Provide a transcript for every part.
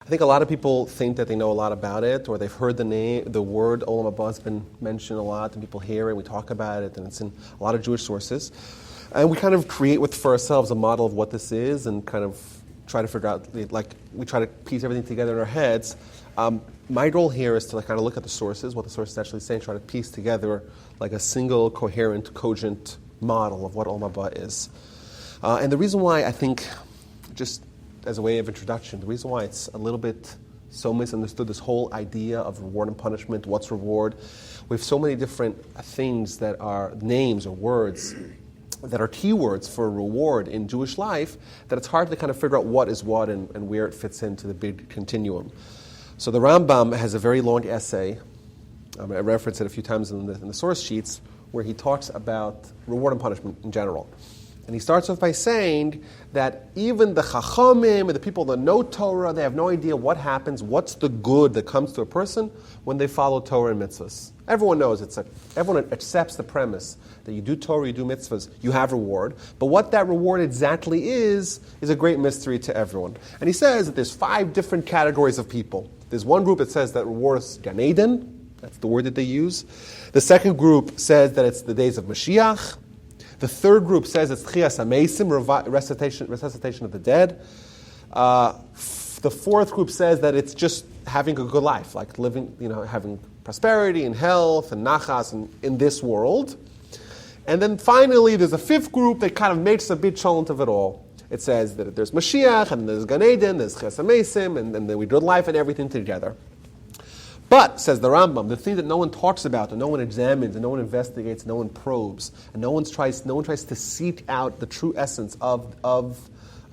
I think a lot of people think that they know a lot about it, or they've heard the word Olam Haba has been mentioned a lot, and people hear it, we talk about it, and it's in a lot of Jewish sources. And we kind of create for ourselves a model of what this is, and kind of try to figure out, like, we try to piece everything together in our heads. My role here is to kind of look at the sources, what the source is actually saying, try to piece together like a single, coherent, cogent model of what Olam Haba is. And the reason why I think, just as a way of introduction, the reason why it's a little bit so misunderstood, this whole idea of reward and punishment, what's reward. We have so many different things that are names or words that are keywords for reward in Jewish life, that it's hard to kind of figure out what is what and where it fits into the big continuum. So the Rambam has a very long essay, I reference it a few times in the source sheets, where he talks about reward and punishment in general. And he starts off by saying that even the Chachamim and the people that know Torah, they have no idea what happens, what's the good that comes to a person when they follow Torah and mitzvos. Everyone knows, everyone accepts the premise that you do Torah, you do mitzvahs, you have reward. But what that reward exactly is a great mystery to everyone. And he says that there's 5 different categories of people. There's one group that says that reward is Gan Eden, that's the word that they use. The second group says that it's the days of Mashiach. The third group says it's Tchias HaMeisim, resuscitation of the dead. The fourth group says that it's just having a good life, like living, having prosperity and health and nachas in this world. And then finally, there's a fifth group that kind of makes a big challenge of it all. It says that there's Mashiach, and there's Gan Eden, there's Tchias HaMeisim, and then we do life and everything together. But, says the Rambam, the thing that no one talks about, and no one examines, and no one investigates, no one probes, and no one tries to seek out the true essence of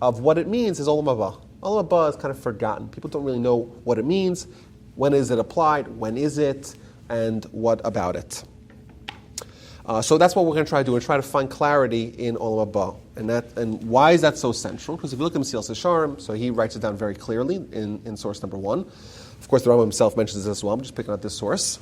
what it means is Olam Haba. Olam Haba is kind of forgotten. People don't really know what it means, when is it applied, when is it, and what about it. So that's what we're going to try to do. We're going to try to find clarity in Olam Haba. And why is that so central? Because if you look at Mesilas Yesharim, so he writes it down very clearly in source number 1. Of course, the Rambam himself mentions this as well. I'm just picking out this source.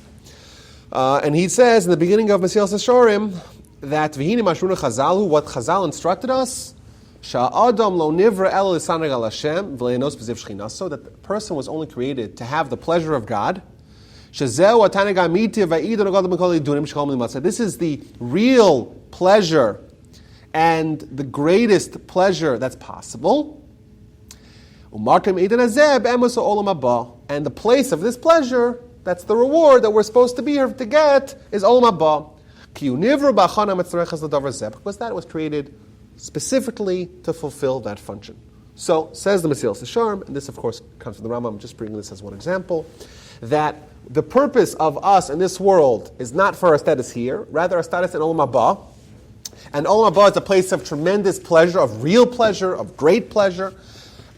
And he says in the beginning of Mesilas Yesharim that V'hini mashruna Chazalhu, what Chazal instructed us, Sha'adam lo nivra el lisaneg al Hashem v'leinos b'ziv shchinaso, that the person was only created to have the pleasure of God. Shezeu ataneg amiti v'idon agadol mikol idunim shechol milimatzah. This is the real pleasure and the greatest pleasure that's possible. And the place of this pleasure, that's the reward that we're supposed to be here to get, is Olam Haba. Because that was created specifically to fulfill that function. So, says the Mesilas Yesharim, and this of course comes from the Rambam, I'm just bringing this as one example, that the purpose of us in this world is not for our status here, rather our status in Olam Haba. And Olam Haba is a place of tremendous pleasure, of real pleasure, of great pleasure.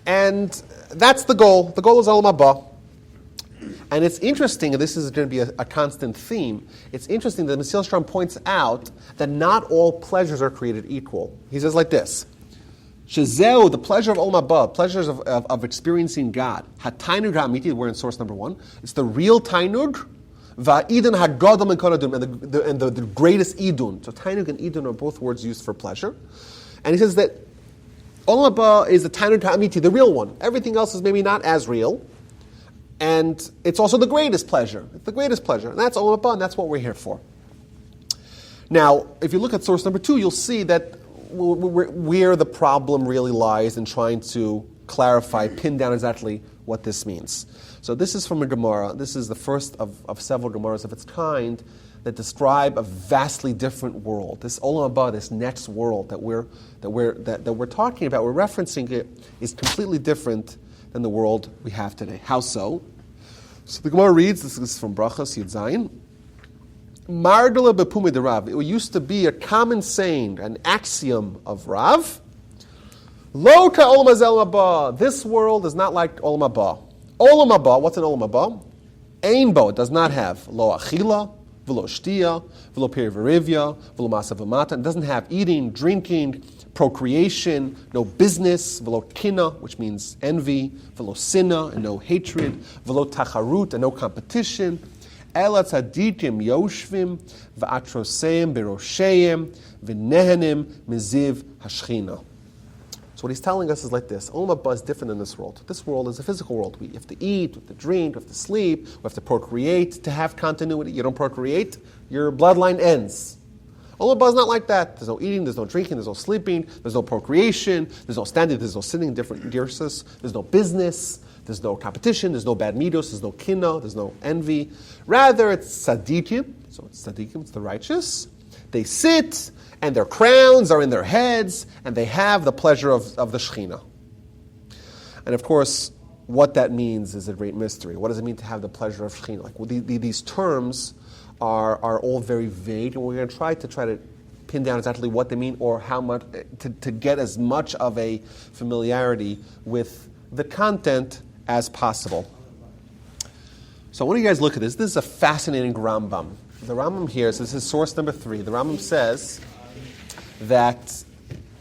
And that's the goal. The goal is Olam Haba. And it's interesting, and this is going to be a constant theme, it's interesting that Mesilas Yesharim points out that not all pleasures are created equal. He says like this, Shezeu, the pleasure of Olam Haba, pleasures of experiencing God, HaTainug HaAmiti, we're in source number 1, it's the real Tainug, Va'idun HaGadol Min Kol Adun, and the greatest Idun. So Tainug and Idun are both words used for pleasure. And he says that Olam Haba is the Tainug HaAmiti, the real one. Everything else is maybe not as real. And it's also the greatest pleasure. It's the greatest pleasure. And that's Olam Haba, and that's what we're here for. Now, if you look at source number 2, you'll see that where the problem really lies in trying to clarify, pin down exactly what this means. So this is from a Gemara. This is the first of several Gemaras of its kind that describe a vastly different world. This Olam Haba, this next world that we're talking about, we're referencing it, is completely different than the world we have today. How so? So the Gemara reads, this is from Brachos Yud Zayin, Mardala bepumi de Rav. It used to be a common saying, an axiom of Rav. Lo ka Olam Haba. This world is not like Olam Haba. Olam Haba, what's an Olam Haba? Ein bo, it does not have lo achila, v'lo shtia, v'lo peri v'rivya, v'lo masa v'mata. It doesn't have eating, drinking, procreation, no business, v'lo kina, which means envy, v'lo sinna, and no hatred, v'lo tacharut, and no competition. Ela tzadikim yoshvim, v'atroseim berosheim, v'nehenim miziv hashchina. So what he's telling us is like this. Olam Haba is different than this world. This world is a physical world. We have to eat, we have to drink, we have to sleep, we have to procreate to have continuity. You don't procreate, your bloodline ends. Olam Haba is not like that. There's no eating, there's no drinking, there's no sleeping, there's no procreation, there's no standing, there's no sitting in different girses, there's no business, there's no competition, there's no bad midos, there's no kinna, there's no envy. Rather, it's tzaddikim. So it's tzaddikim, it's the righteous. They sit, and their crowns are in their heads, and they have the pleasure of the Shekhinah. And of course, what that means is a great mystery. What does it mean to have the pleasure of Shekhinah? Like, well, these terms are all very vague, and we're going to try to pin down exactly what they mean, or how much to get as much of a familiarity with the content as possible. So I want you guys to look at this. This is a fascinating Rambam. The Rambam here, so this is source number 3. The Rambam says that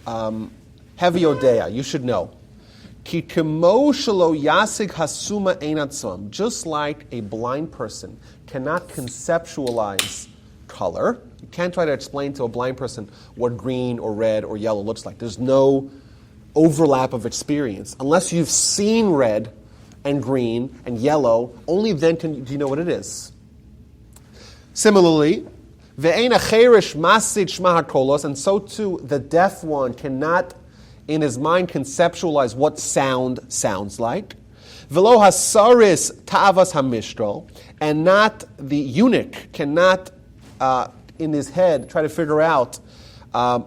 Heavy Odea, you should know. Ki kemo shelo yasig hasuma ein atzam. Just like a blind person cannot conceptualize color, you can't try to explain to a blind person what green or red or yellow looks like. There's no overlap of experience. Unless you've seen red and green and yellow, only then do you know what it is. Similarly, ve'ein acherish masid shma hakolos, and so too the deaf one cannot in his mind conceptualize what sound sounds like. Velo hasaris ta'avas hamishtal, and not the eunuch cannot in his head try to figure out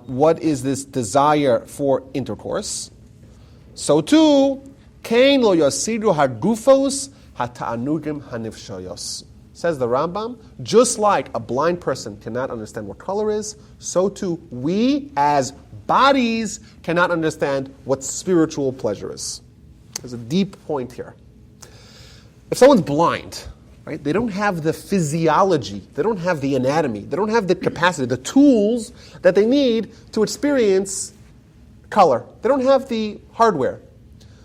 what is this desire for intercourse. So too, Kain lo yasidu hagufos hata'anugim hanifshoyos. Says the Rambam, just like a blind person cannot understand what color is, so too we as bodies cannot understand what spiritual pleasure is. There's a deep point here. If someone's blind, right, they don't have the physiology, they don't have the anatomy, they don't have the capacity, the tools that they need to experience color. They don't have the hardware.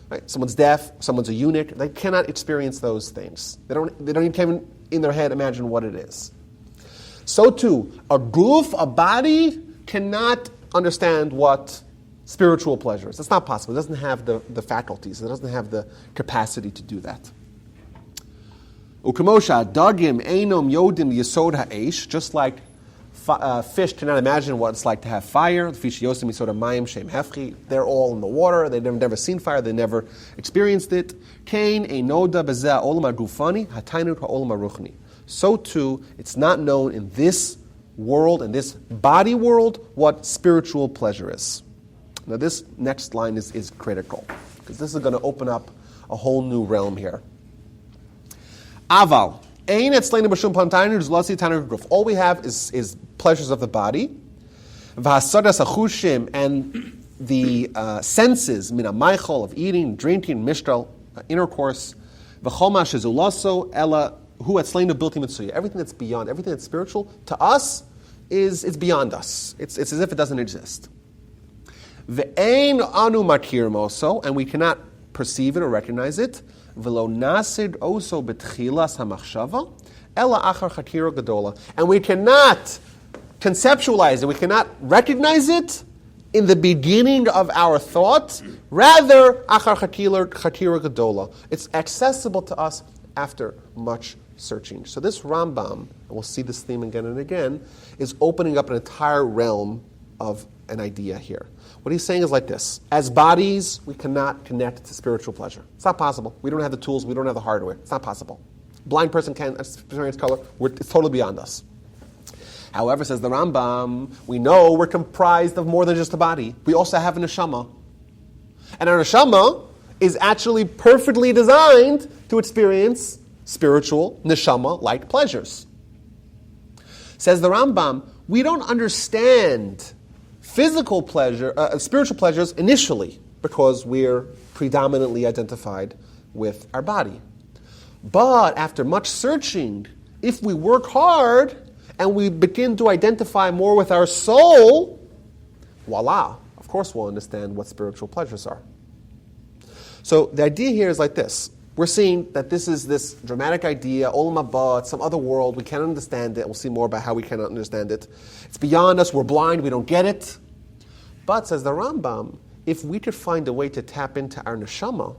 Right? Someone's deaf, someone's a eunuch, they cannot experience those things. They don't even in their head imagine what it is. So too, a guf, a body, cannot understand what spiritual pleasure is. It's not possible. It doesn't have the faculties. It doesn't have the capacity to do that. Ukamosha dagim einom yodim yesod ha'esh, just like fish cannot imagine what it's like to have fire. The fish yosim yesod ha'mayim shem hefchi. They're all in the water. They've never seen fire. They never experienced it. Kain einoda bezeh olam ha'gufani hatainu ha'olam ha'ruchni. So too, it's not known in this world, in this body world, what spiritual pleasure is. Now this next line is critical, because this is going to open up a whole new realm here. Aval. All we have is pleasures of the body. And the senses, mina maichol, of eating, drinking, mishtal, intercourse. Everything that's beyond, everything that's spiritual, to us, is beyond us. It's as if it doesn't exist. And we cannot perceive it or recognize it. And we cannot conceptualize it, we cannot recognize it in the beginning of our thought. Rather, achar chatira gedola. It's accessible to us after much searching. So this Rambam, and we'll see this theme again and again, is opening up an entire realm of an idea here. What he's saying is like this. As bodies, we cannot connect to spiritual pleasure. It's not possible. We don't have the tools. We don't have the hardware. It's not possible. Blind person can't experience color. It's totally beyond us. However, says the Rambam, we know we're comprised of more than just a body. We also have a neshama. And our neshama is actually perfectly designed to experience spiritual, neshama-like pleasures. Says the Rambam, we don't understand physical pleasure, spiritual pleasures initially, because we're predominantly identified with our body. But after much searching, if we work hard and we begin to identify more with our soul, voila, of course we'll understand what spiritual pleasures are. So the idea here is like this. We're seeing that this is this dramatic idea, Olam Haba, some other world, we can't understand it. We'll see more about how we cannot understand it. It's beyond us, we're blind, we don't get it. But, says the Rambam, if we could find a way to tap into our neshama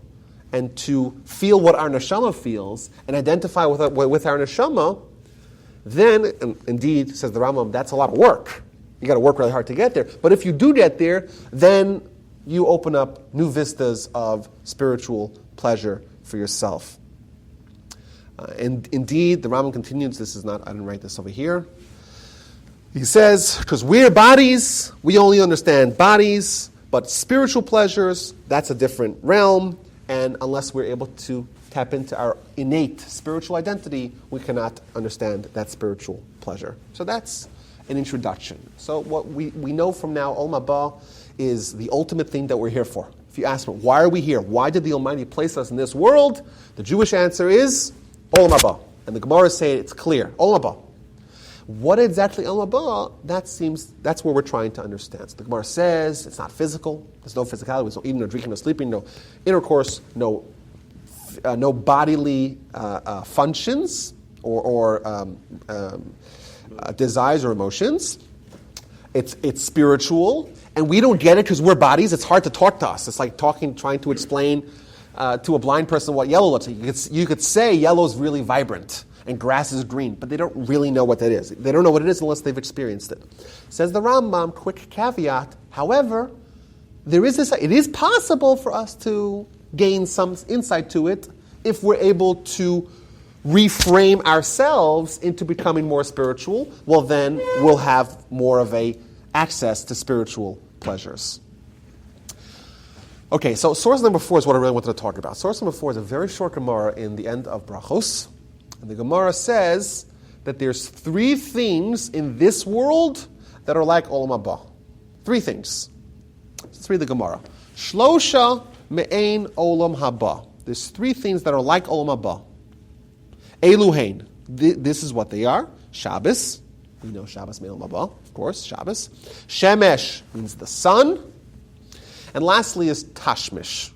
and to feel what our neshama feels and identify with our neshama, then, and indeed, says the Rambam, that's a lot of work. You got to work really hard to get there. But if you do get there, then you open up new vistas of spiritual pleasure for yourself. And indeed, the Rambam continues, I didn't write this over here. He says, because we're bodies, we only understand bodies, but spiritual pleasures, that's a different realm, and unless we're able to tap into our innate spiritual identity, we cannot understand that spiritual pleasure. So that's an introduction. So what we know from now, Olam Haba is the ultimate thing that we're here for. If you ask me, why are we here? Why did the Almighty place us in this world? The Jewish answer is Olam Haba. And the Gemara say it's clear, Olam Haba. What exactly Olam Haba? That's where we're trying to understand. So the Gemara says it's not physical. There's no physicality. There's no eating, no drinking, no sleeping, no intercourse, no bodily functions or desires or emotions. It's spiritual, and we don't get it because we're bodies. It's hard to talk to us. It's like trying to explain to a blind person what yellow looks like. You could say yellow's really vibrant and grass is green, but they don't really know what that is. They don't know what it is unless they've experienced it. Says the Rambam, quick caveat, however, it is possible for us to gain some insight to it if we're able to reframe ourselves into becoming more spiritual. Well, then we'll have more of a access to spiritual pleasures. Okay, so source number 4 is what I really wanted to talk about. Source number 4 is a very short Gemara in the end of Brachos. And the Gemara says that there's 3 things in this world that are like Olam Haba. 3 things. Let's read the Gemara. Shlosha me'ein Olam Haba. There's 3 things that are like Olam Haba. Eluhain. This is what they are. Shabbos. We know Shabbos me'ein Olam Haba, of course, Shabbos. Shemesh means the sun. And lastly is Tashmish.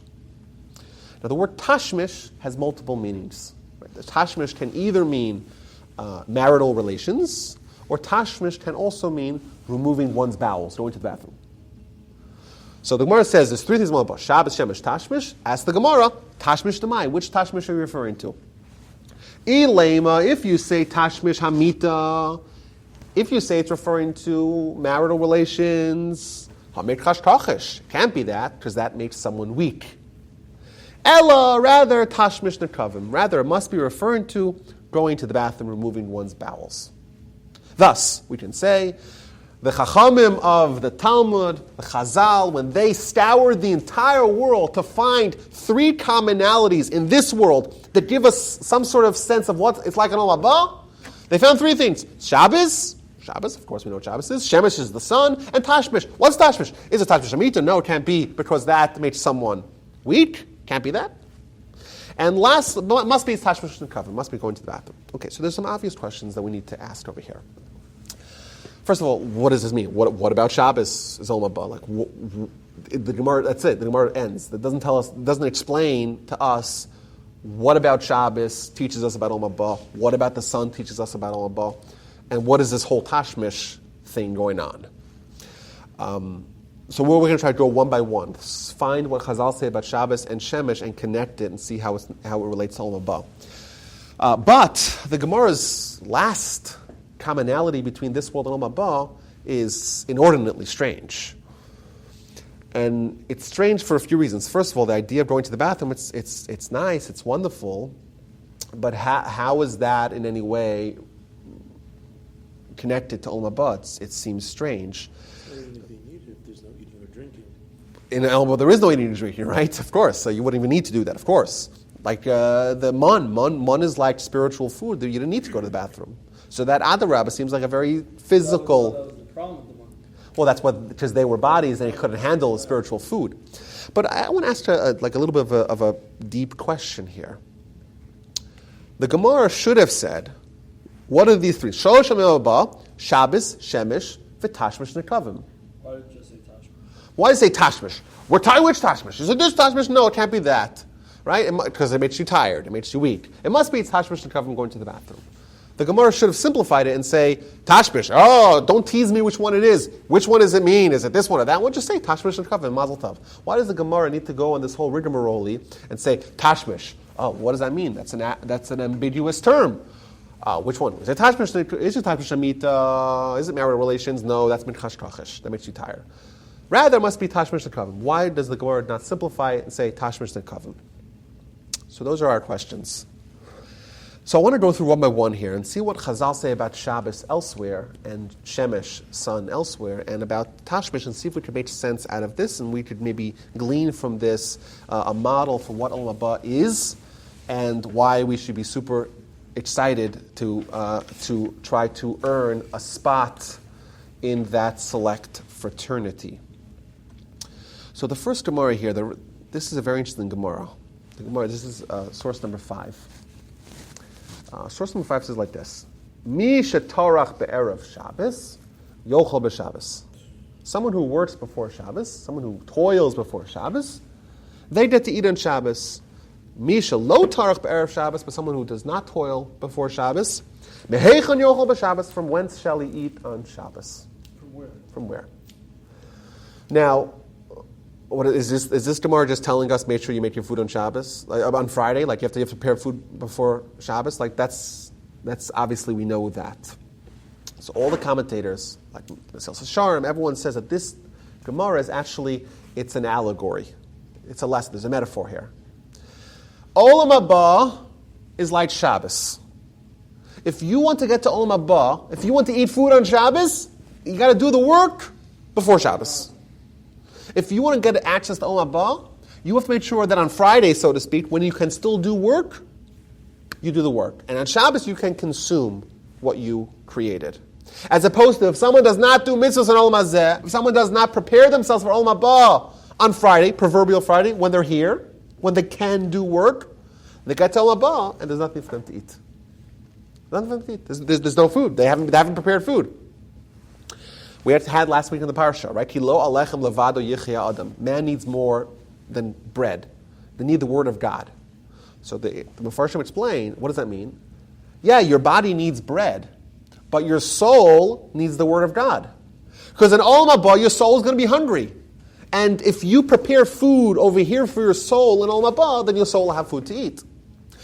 Now the word Tashmish has multiple meanings. Right? The Tashmish can either mean marital relations, or Tashmish can also mean removing one's bowels, going to the bathroom. So the Gemara says there's 3 things about Shabbos, Shemesh, Tashmish. Ask the Gemara, Tashmish Demai. Which Tashmish are you referring to? Ilema, if you say Tashmish Hamita, if you say it's referring to marital relations, can't be that, because that makes someone weak. Ella, rather, Tashmish Nekavim. Rather, it must be referring to going to the bathroom, removing one's bowels. Thus, we can say, the Chachamim of the Talmud, the Chazal, when they scoured the entire world to find 3 commonalities in this world that give us some sort of sense of what it's like in Olam Haba, they found 3 things. Shabbos, of course we know what Shabbos is. Shemesh is the sun. And Tashmish. What's Tashmish? Is it Tashmish Amita? No, it can't be, because that makes someone weak. Can't be that. And last, it must be Tashmish Nekavim. Must be going to the bathroom. Okay, so there's some obvious questions that we need to ask over here. First of all, what does this mean? What about Shabbos is Olam Haba? Like, the Gemara, that's it. The Gemara ends. That doesn't tell us, doesn't explain to us what about Shabbos teaches us about Olam Haba. What about the sun teaches us about Olam Haba? And what is this whole Tashmish thing going on? So we're going to try to go one by one. Find what Chazal say about Shabbos and Shemesh and connect it and see how it relates to Olam Haba. But the Gemara's last commonality between this world and Olam Haba is inordinately strange. And it's strange for a few reasons. First of all, the idea of going to the bathroom, it's nice, it's wonderful, but how is that in any way connected to Olam Haba? It seems strange. There's no eating or drinking. In Olam Haba, there is no eating or drinking, right? Of course. So you wouldn't even need to do that, of course. Like the mun is like spiritual food. You didn't need to go to the bathroom. So that Adarabba seems like a very physical... That was the problem with the mun. Well, because they were bodies and they couldn't handle spiritual food. But I want to ask a little bit of a deep question here. The Gemara should have said, what are these 3? Shalosh Olam Haba, Shabbos, Shemesh, v'Tashmish Nekavim. Why did you just say Tashmish? Why did it say Tashmish? We're tired. Which Tashmish? Is it this Tashmish? No, it can't be that. Right? Because it makes you tired. It makes you weak. It must be Tashmish Nekavim going to the bathroom. The Gemara should have simplified it and say, Tashmish, oh, don't tease me which one it is. Which one does it mean? Is it this one or that one? Just say Tashmish and Kavim, Mazel Tov. Why does the Gemara need to go on this whole rigmarole and say Tashmish? Oh, what does that mean? That's an ambiguous term. Which one? Is it Tashmish? Is it Tashmish Amita? Is it marital relations? No, that's Minchash Kachish. That makes you tired. Rather, it must be Tashmish and Kavim. Why does the Gemara not simplify it and say Tashmish and Kavim? So those are our questions. So I want to go through one by one here and see what Chazal say about Shabbos elsewhere and Shemesh, sun, elsewhere, and about Tashmish, and see if we can make sense out of this, and we could maybe glean from this a model for what Olam Haba is and why we should be super excited to try to earn a spot in that select fraternity. So the first Gemara here, this is a very interesting Gemara. The Gemara, this is source number 5. Source number 5 says like this: Mi shetorach be'erev Shabbos, yochel b'Shabbos. Someone who works before Shabbos, someone who toils before Shabbos, they get to eat on Shabbos. Mi shelo tarach be'erev Shabbos, but someone who does not toil before Shabbos, meheichon yochel b'Shabbos, from whence shall he eat on Shabbos? From where? From where? Now, what is this? Is this Gemara just telling us make sure you make your food on Shabbos, on Friday? Like you have to prepare food before Shabbos? Like that's obviously we know that. So all the commentators, like Mesilas Yesharim, everyone says that this Gemara is actually, it's an allegory. It's a lesson. There's a metaphor here. Olam Haba is like Shabbos. If you want to get to Olam Haba, if you want to eat food on Shabbos, you got to do the work before Shabbos. If you want to get access to Olam Haba, you have to make sure that on Friday, so to speak, when you can still do work, you do the work. And on Shabbos, you can consume what you created. As opposed to if someone does not do mitzvos on Olam Hazeh, if someone does not prepare themselves for Olam Haba on Friday, proverbial Friday, when they're here, when they can do work, they get to Olam Haba and there's nothing for them to eat. Nothing for them to eat. There's no food. They haven't prepared food. We had last week in the parsha, right? Kilo alechem levado yichya adam. Man needs more than bread. They need the word of God. So the Mefarshim explain, what does that mean? Yeah, your body needs bread, but your soul needs the word of God. Because in Olam Haba, your soul is going to be hungry. And if you prepare food over here for your soul in Olam Haba, then your soul will have food to eat.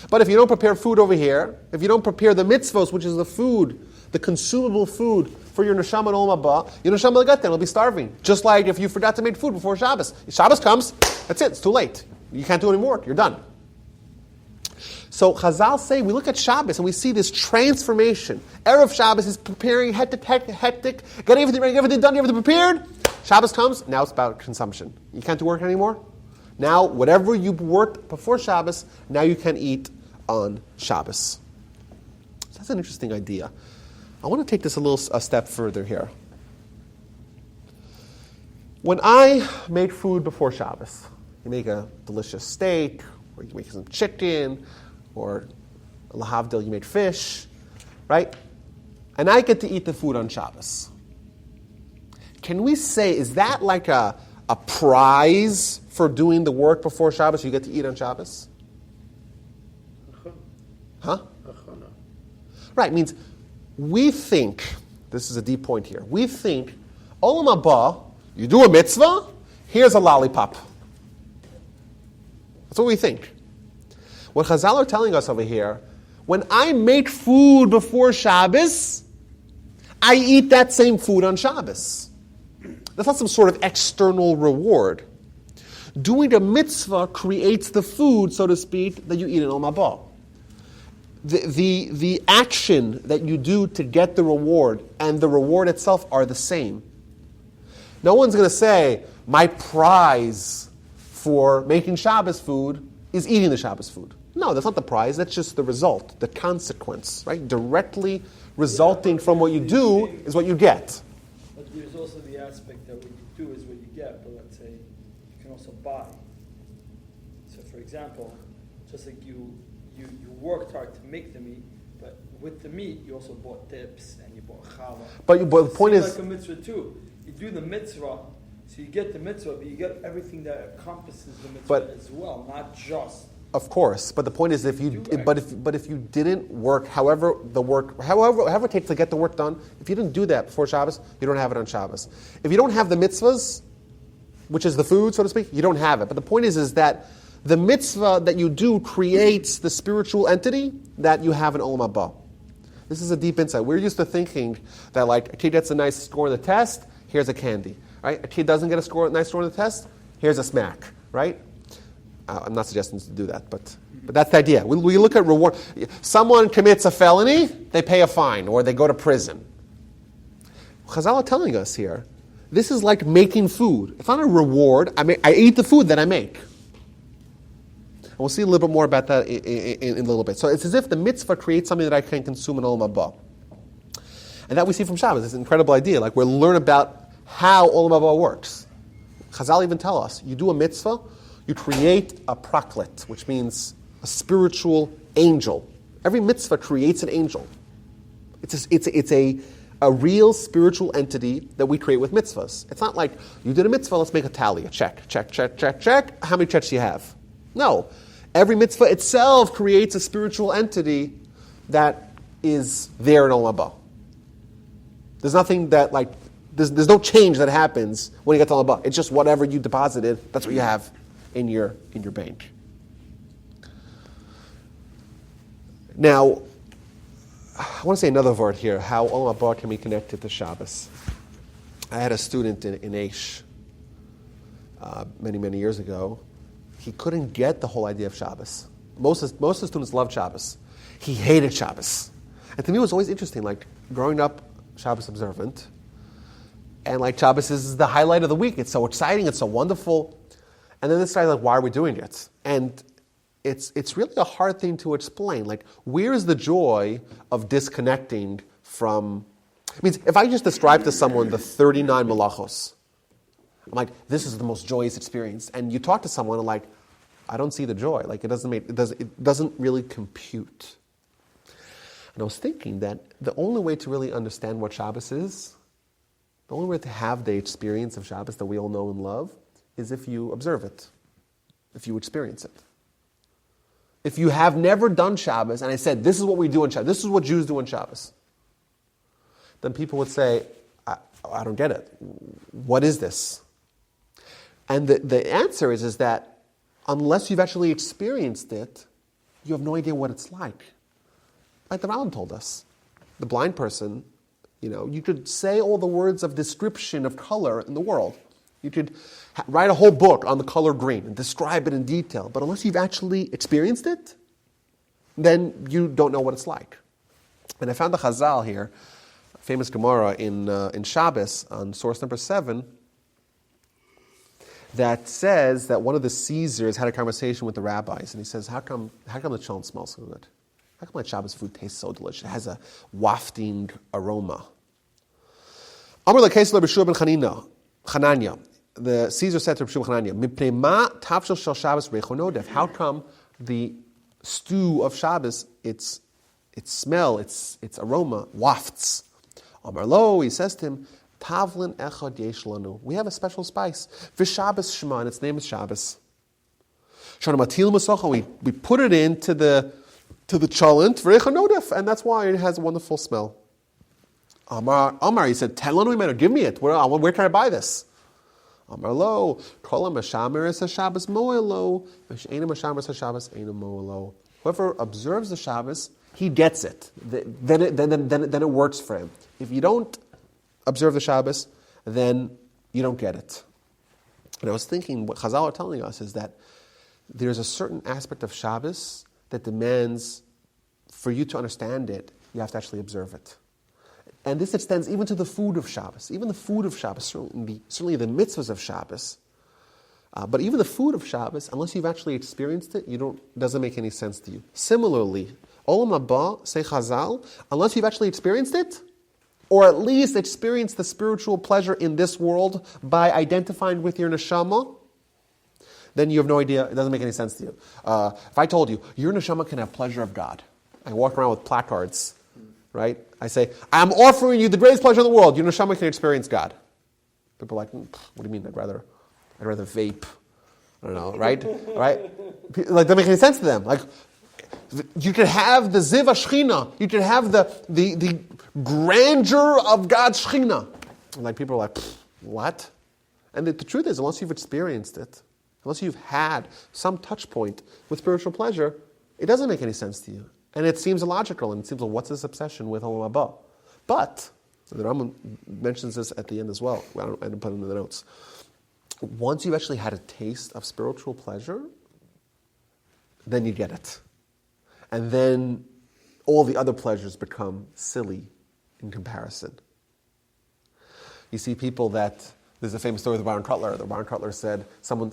But if you don't prepare food over here, if you don't prepare the mitzvos, which is the food, the consumable food for your neshama in Olam Haba, your neshama will get there, it'll be starving. Just like if you forgot to make food before Shabbos. Shabbos comes, that's it, it's too late. You can't do any more work, you're done. So Chazal say, we look at Shabbos and we see this transformation. Erev Shabbos is preparing, hectic, getting everything ready, everything done, everything prepared. Shabbos comes, now it's about consumption. You can't do work anymore. Now, whatever you worked before Shabbos, now you can eat on Shabbos. So that's an interesting idea. I want to take this a step further here. When I make food before Shabbos, you make a delicious steak, or you make some chicken, or lahavdil, you make fish, right? And I get to eat the food on Shabbos. Can we say, is that like a prize for doing the work before Shabbos you get to eat on Shabbos? Huh? Right, means we think, this is a deep point here, we think, Olam Haba, you do a mitzvah, here's a lollipop. That's what we think. What Chazal are telling us over here, when I make food before Shabbos, I eat that same food on Shabbos. That's not some sort of external reward. Doing a mitzvah creates the food, so to speak, that you eat in Olam Haba. The action that you do to get the reward and the reward itself are the same. No one's going to say, my prize for making Shabbos food is eating the Shabbos food. No, that's not the prize. That's just the result, the consequence, right? Directly resulting from what you do is what you get. But there's also the aspect that what you do is what you get, but let's say you can also buy. So for example, just like you worked hard to make the meat, but with the meat you also bought dips and you bought challah. But the point is, like a mitzvah too. You do the mitzvah, so you get the mitzvah, but you get everything that encompasses the mitzvah as well, not just Of course, but the point is, if you didn't work, however it takes to get the work done, if you didn't do that before Shabbos, you don't have it on Shabbos. If you don't have the mitzvahs, which is the food, so to speak, you don't have it. But the point is that the mitzvah that you do creates the spiritual entity that you have in Olam Haba. This is a deep insight. We're used to thinking that like a kid gets a nice score in the test, here's a candy, right? A kid doesn't get a nice score in the test, here's a smack, right? I'm not suggesting to do that, but that's the idea. We look at reward. Someone commits a felony, they pay a fine, or they go to prison. Chazal are telling us here, this is like making food. It's not a reward. I eat the food that I make. And we'll see a little bit more about that in a little bit. So it's as if the mitzvah creates something that I can consume in Olam Haba. And that we see from Shabbos. It's an incredible idea. Like we'll learn about how Olam Haba works. Chazal even tell us, you do a mitzvah, you create a praklit, which means a spiritual angel. Every mitzvah creates an angel. It's a real spiritual entity that we create with mitzvahs. It's not like, you did a mitzvah, let's make a tally, a check. How many checks do you have? No. Every mitzvah itself creates a spiritual entity that is there in Olam Haba. There's nothing that there's no change that happens when you get to Olam Haba. It's just whatever you deposited, that's what you have in your bank. Now, I want to say another word here, how Olam Haba can be connected to Shabbos. I had a student in Aish many years ago. He couldn't get the whole idea of Shabbos. Most of the students loved Shabbos. He hated Shabbos. And to me it was always interesting, like growing up Shabbos observant, and like Shabbos is the highlight of the week. It's so exciting, it's so wonderful. And then this guy's like, why are we doing it? And it's really a hard thing to explain. Like, where is the joy of disconnecting from... It means, if I just describe to someone the 39 malachos, I'm like, this is the most joyous experience. And you talk to someone and like, I don't see the joy. Like, it doesn't really compute. And I was thinking that the only way to really understand what Shabbos is, the only way to have the experience of Shabbos that we all know and love, is if you observe it, if you experience it. If you have never done Shabbos, and I said, this is what we do on Shabbos, this is what Jews do on Shabbos, then people would say, I don't get it. What is this? And the answer is that unless you've actually experienced it, you have no idea what it's like. Like the Rambam told us. The blind person, you could say all the words of description of color in the world. You could write a whole book on the color green and describe it in detail. But unless you've actually experienced it, then you don't know what it's like. And I found the Chazal here, a famous Gemara in Shabbos on source number 7, that says that one of the Caesars had a conversation with the rabbis, and he says, how come the cholent smells so good? How come my Shabbos food tastes so delicious? It has a wafting aroma. Amar l'keisel B'Shua ben Chananya. The Caesar said to B'Shua ben Chananya, Mipnei ma tavshel shel Shabbos reicho nodef. How come the stew of Shabbos, its smell, its aroma wafts? Amar lo, he says to him, Tavlin echad yesh lanu. We have a special spice. V'Shabbos shema, and its name is Shabbos. Shana matil masocha. We put it into the cholent v'reicha nodef, and that's why it has a wonderful smell. Amar, he said, Tell lanu imenu, give me it. Where can I buy this? Amar lo, kol ha-mashamer es ha-Shabbos mo'elo, v'she'ena mashamer es ha-Shabbos eina mo'elo. Whoever observes the Shabbos, he gets it. Then it works for him. If you don't observe the Shabbos, then you don't get it. And I was thinking, what Chazal are telling us is that there's a certain aspect of Shabbos that demands, for you to understand it, you have to actually observe it. And this extends even to the food of Shabbos. Even the food of Shabbos, certainly the mitzvahs of Shabbos. But even the food of Shabbos, unless you've actually experienced it, doesn't make any sense to you. Similarly, Olam Haba, say Chazal, unless you've actually experienced it, or at least experience the spiritual pleasure in this world by identifying with your neshama, then you have no idea, it doesn't make any sense to you. If I told you, your neshama can have pleasure of God, I walk around with placards, right? I say, I'm offering you the greatest pleasure in the world, your neshama can experience God. People are like, what do you mean? I'd rather vape. I don't know, right? Right? Like, that makes any sense to them. Like, you could have the Ziv Shechina. You could have the grandeur of God's Shechina. And like, people are like, what? And the truth is, unless you've experienced it, unless you've had some touch point with spiritual pleasure, it doesn't make any sense to you. And it seems illogical, and it seems, well, what's this obsession with Olam Haba? But, so the Rambam mentions this at the end as well. I didn't put it in the notes. Once you've actually had a taste of spiritual pleasure, then you get it. And then all the other pleasures become silly in comparison. You see people that, there's a famous story of the Baron Cutler. The Baron Cutler said, some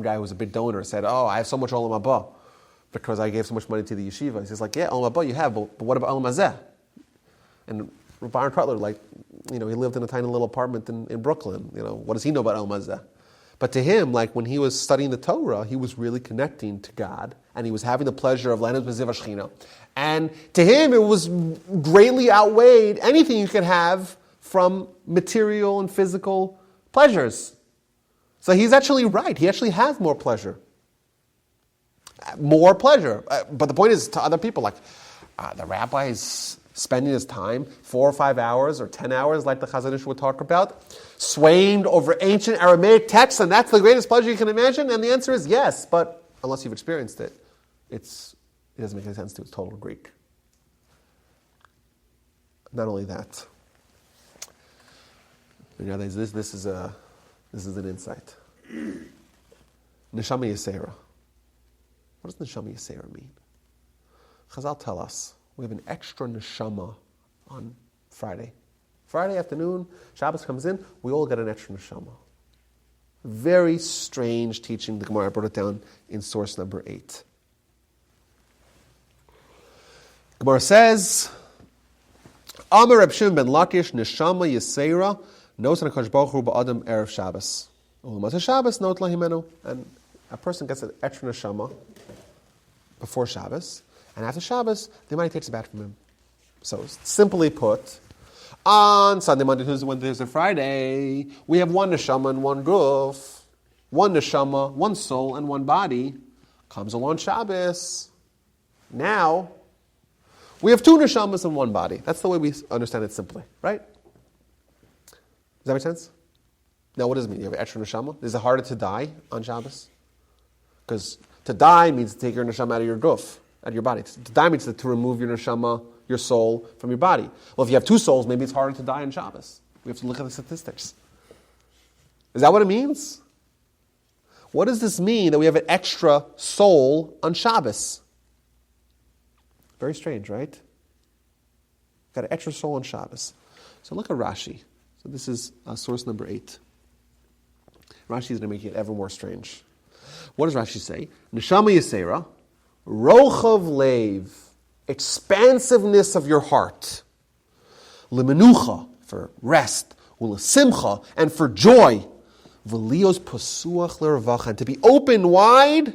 guy who was a big donor said, oh, I have so much Olam Haba because I gave so much money to the yeshiva. He says, like, yeah, Olam Haba you have, but what about Olam Hazeh? And Baron Cutler, like, he lived in a tiny little apartment in Brooklyn. What does he know about Olam Hazeh? But to him, like, when he was studying the Torah, he was really connecting to God, and he was having the pleasure of Lenos B'Ziv Shechina. And to him, it was greatly outweighed anything you could have from material and physical pleasures. So he's actually right. He actually has more pleasure. More pleasure. But the point is, to other people, like, the rabbi is spending his time 4 or 5 hours or 10 hours, like the Chazon Ish would talk about, swaying over ancient Aramaic texts, and that's the greatest pleasure you can imagine? And the answer is yes, but unless you've experienced it, it doesn't make any sense to you. It's total Greek. Not only that, this is an insight. Neshama Yisera. What does Neshama Yisera mean? Chazal tell us we have an extra neshama on Friday. Friday afternoon, Shabbos comes in, we all get an extra neshama. Very strange teaching. The Gemara, I brought it down in source number 8. Gemara says, Amar Reb Shimon ben Lakish neshama Yisera knows an HaKadosh Baruch Hu ba'adam erev Shabbos. U'lamata Shabbos not lahimenu. And a person gets an extra neshama before Shabbos, and after Shabbos, the Almighty takes it back from him. So, simply put, on Sunday, Monday, Tuesday, Wednesday, Thursday, Friday, we have one neshama and one guf, one neshama, one soul, and one body. Comes along Shabbos. Now, we have 2 neshamas and one body. That's the way we understand it simply, right? Does that make sense? Now, what does it mean? You have an extra neshama? Is it harder to die on Shabbos? Because to die means to take your neshama out of your guf, out of your body. To die means to remove your neshama, your soul, from your body. Well, if you have 2 souls, maybe it's harder to die on Shabbos. We have to look at the statistics. Is that what it means? What does this mean that we have an extra soul on Shabbos? Very strange, right? Got an extra soul on Shabbos. So look at Rashi. So this is source number 8. Rashi is going to make it ever more strange. What does Rashi say? Neshama Yisera, Rochav Leiv, expansiveness of your heart. Lemenucha, for rest. Ulesimcha, and for joy. V'lios pasuach l'ravacha, and to be open wide.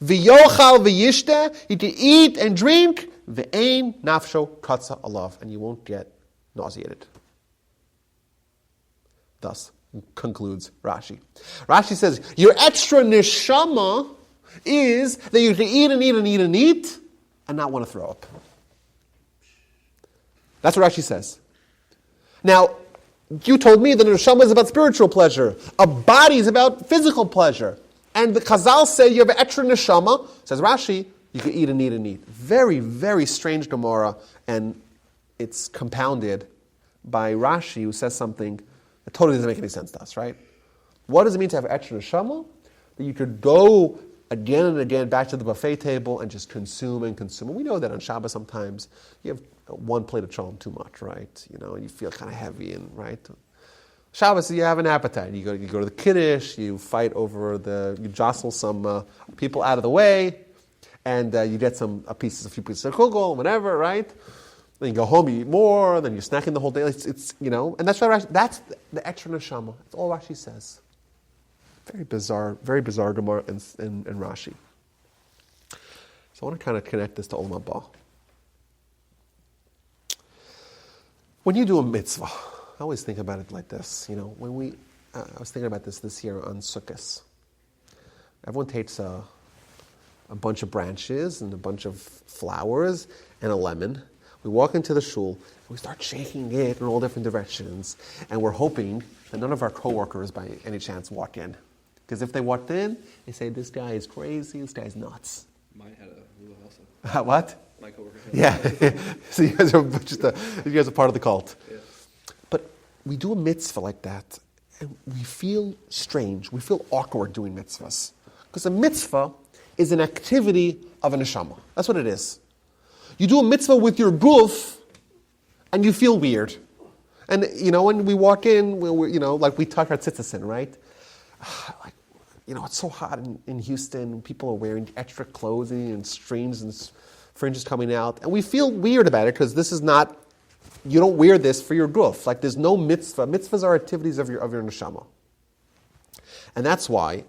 V'yochal v'yishte, you can eat and drink. V'ein nafsho katza alav, and you won't get nauseated. Thus concludes Rashi. Rashi says, your extra neshama is that you can eat and eat and eat and eat and not want to throw up. That's what Rashi says. Now, you told me that a neshama is about spiritual pleasure. A body is about physical pleasure. And the Chazal say you have an extra neshama. Says Rashi, you can eat and eat and eat. Very, very strange Gemara, and it's compounded by Rashi, who says something that totally doesn't make any sense to us, right? What does it mean to have extra neshama? That you could go again and again back to the buffet table and just consume and consume. And we know that on Shabbos sometimes you have 1 plate of cholent too much, right? You feel kind of heavy, and right? Shabbos, you have an appetite. You go to the kiddush, you fight over you jostle some people out of the way, and you get a few pieces of kugel, whatever, right? Then you go home, you eat more, then you're snacking the whole day. It's and that's why that's the extra neshama. That's all Rashi says. Very bizarre Gemara and Rashi. So I want to kind of connect this to Olam Haba. When you do a mitzvah, I always think about it like this. When I was thinking about this year on Sukkot. Everyone takes a bunch of branches and a bunch of flowers and a lemon. We walk into the shul, and we start shaking it in all different directions, and we're hoping that none of our coworkers by any chance walk in. Because if they walked in, they say, this guy is crazy, this guy's nuts. Mine had a rule also. What? My coworker. Yeah. So you guys are part of the cult. Yeah. But we do a mitzvah like that, and we feel strange. We feel awkward doing mitzvahs. Because a mitzvah is an activity of a neshama. That's what it is. You do a mitzvah with your guf, and you feel weird. And, when we walk in, like we touch our tzitzis, right? It's so hot in Houston. People are wearing extra clothing and strings and fringes coming out. And we feel weird about it because this is not, you don't wear this for your guf. Like there's no mitzvah. Mitzvahs are activities of your neshama. And that's why,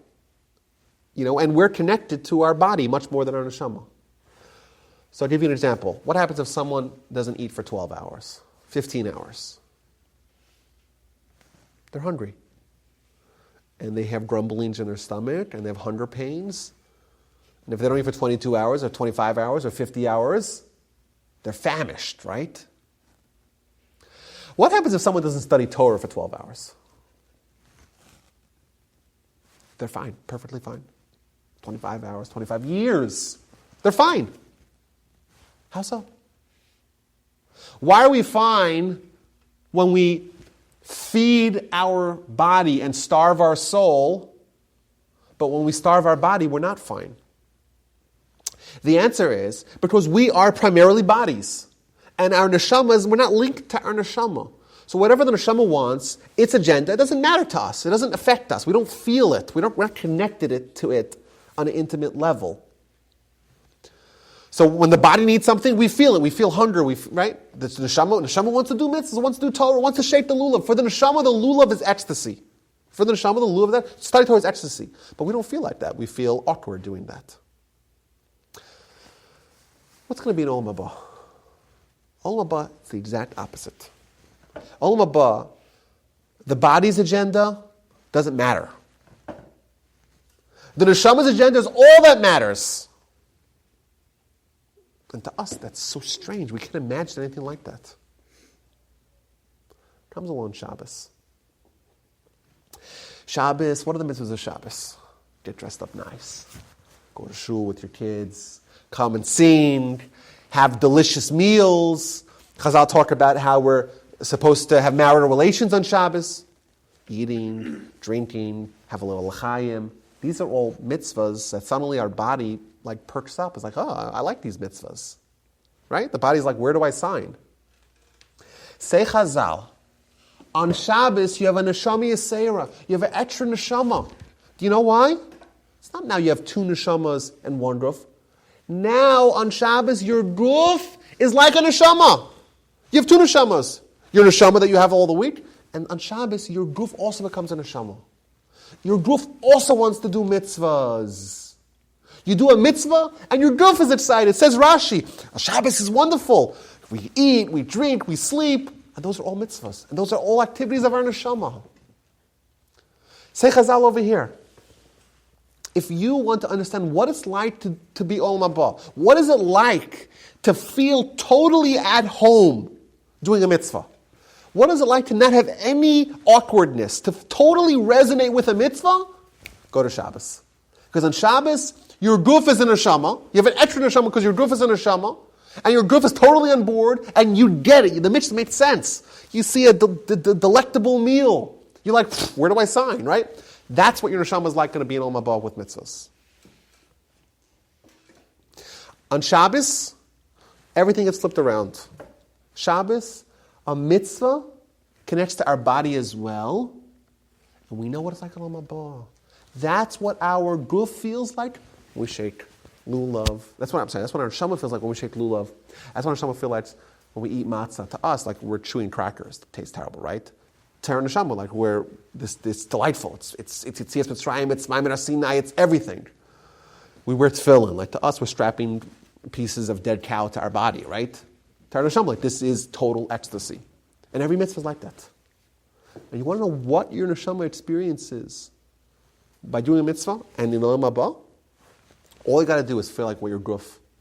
and we're connected to our body much more than our neshama. So I'll give you an example. What happens if someone doesn't eat for 12 hours, 15 hours? They're hungry. And they have grumblings in their stomach, and they have hunger pains. And if they don't eat for 22 hours, or 25 hours, or 50 hours, they're famished, right? What happens if someone doesn't study Torah for 12 hours? They're fine, perfectly fine. 25 hours, 25 years. They're fine. How so? Why are we fine when we feed our body and starve our soul, but when we starve our body, we're not fine? The answer is because we are primarily bodies. And our neshamas, we're not linked to our neshama. So whatever the neshama wants, its agenda, it doesn't matter to us. It doesn't affect us. We don't feel it. We're not connected to it on an intimate level. So when the body needs something, we feel it. We feel hunger, right? The neshama wants to do mitzvahs, wants to do Torah, wants to shake the lulav. For the neshama, the lulav is ecstasy. For the neshama, the lulav, study Torah is ecstasy. But we don't feel like that. We feel awkward doing that. What's going to be in Olam Haba? Olam Haba is the exact opposite. Olam Haba, the body's agenda doesn't matter. The neshama's agenda is all that matters. And to us, that's so strange. We can't imagine anything like that. Comes along Shabbos. Shabbos, what are the mitzvahs of Shabbos? Get dressed up nice. Go to shul with your kids. Come and sing. Have delicious meals. Chazal talk about how we're supposed to have marital relations on Shabbos. Eating, drinking, have a little l'chaim. These are all mitzvahs that suddenly our body perks up. It's like, oh, I like these mitzvahs. Right? The body's like, where do I sign? Say Chazal, on Shabbos you have a neshama yisera. You have an extra neshama. Do you know why? It's not now you have two neshamas and one guf. Now on Shabbos your guf is like a neshama. You have two neshamas. Your neshama that you have all the week, and on Shabbos your guf also becomes a neshama. Your guf also wants to do mitzvahs. You do a mitzvah, and your guf is excited. It says Rashi, Shabbos is wonderful. We eat, we drink, we sleep, and those are all mitzvahs. And those are all activities of our neshama. Say Chazal over here. If you want to understand what it's like to be Olam Haba, what is it like to feel totally at home doing a mitzvah? What is it like to not have any awkwardness, to totally resonate with a mitzvah? Go to Shabbos. Because on Shabbos, your guf is a neshama. You have an extra neshama because your guf is a neshama. And your guf is totally on board. And you get it. The mitzvah makes sense. You see a delectable meal. You're like, where do I sign, right? That's what your neshama is like going to be in Olam Haba with mitzvahs. On Shabbos, everything gets flipped around. Shabbos, a mitzvah connects to our body as well. And we know what it's like in Olam Haba. That's what our guf feels like when we shake lulav. That's what I'm saying. That's what our neshama feels like when we shake lulav. That's what our neshama feels like when we eat matzah. To us, like we're chewing crackers. It tastes terrible, right? To our neshama, like we're this delightful. It's Yitzias Mitzrayim, it's Maimer Sinai, it's everything. We wear tefillin. Like to us, we're strapping pieces of dead cow to our body, right? To our neshama, like this is total ecstasy. And every mitzvah is like that. And you want to know what your neshama experiences by doing a mitzvah and in Olam Haba, all you got to do is feel like what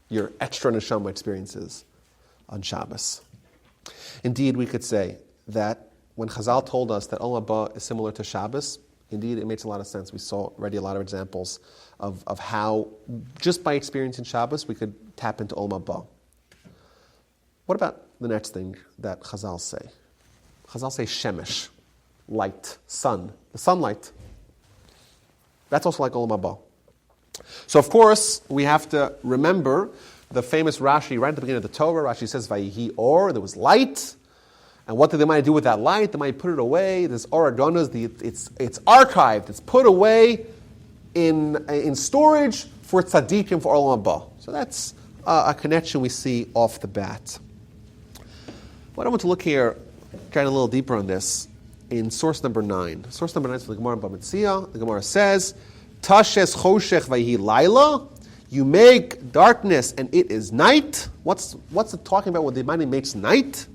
your extra neshama experience is on Shabbos. Indeed, we could say that when Chazal told us that Olam Haba is similar to Shabbos, indeed, it makes a lot of sense. We saw already a lot of examples of how, just by experiencing Shabbos, we could tap into Olam Haba. What about the next thing that Chazal say? Chazal say shemesh, light, sun, the sunlight. That's also like Olam Haba. So, of course, we have to remember the famous Rashi right at the beginning of the Torah. Rashi says, "Vayihi or," there was light. And what did the might do with that light? The might put it away. This Or Adonos, it's archived. It's put away in storage for tzaddikim, for Olam Haba. So that's a connection we see off the bat. What I want to look here, kind of a little deeper on this, in source number 9. Source number 9 is from the Gemara in Bava Metzia. The Gemara says, Tashes choshech vayhi laila. You make darkness and it is night. What's it talking about when the Almighty makes night?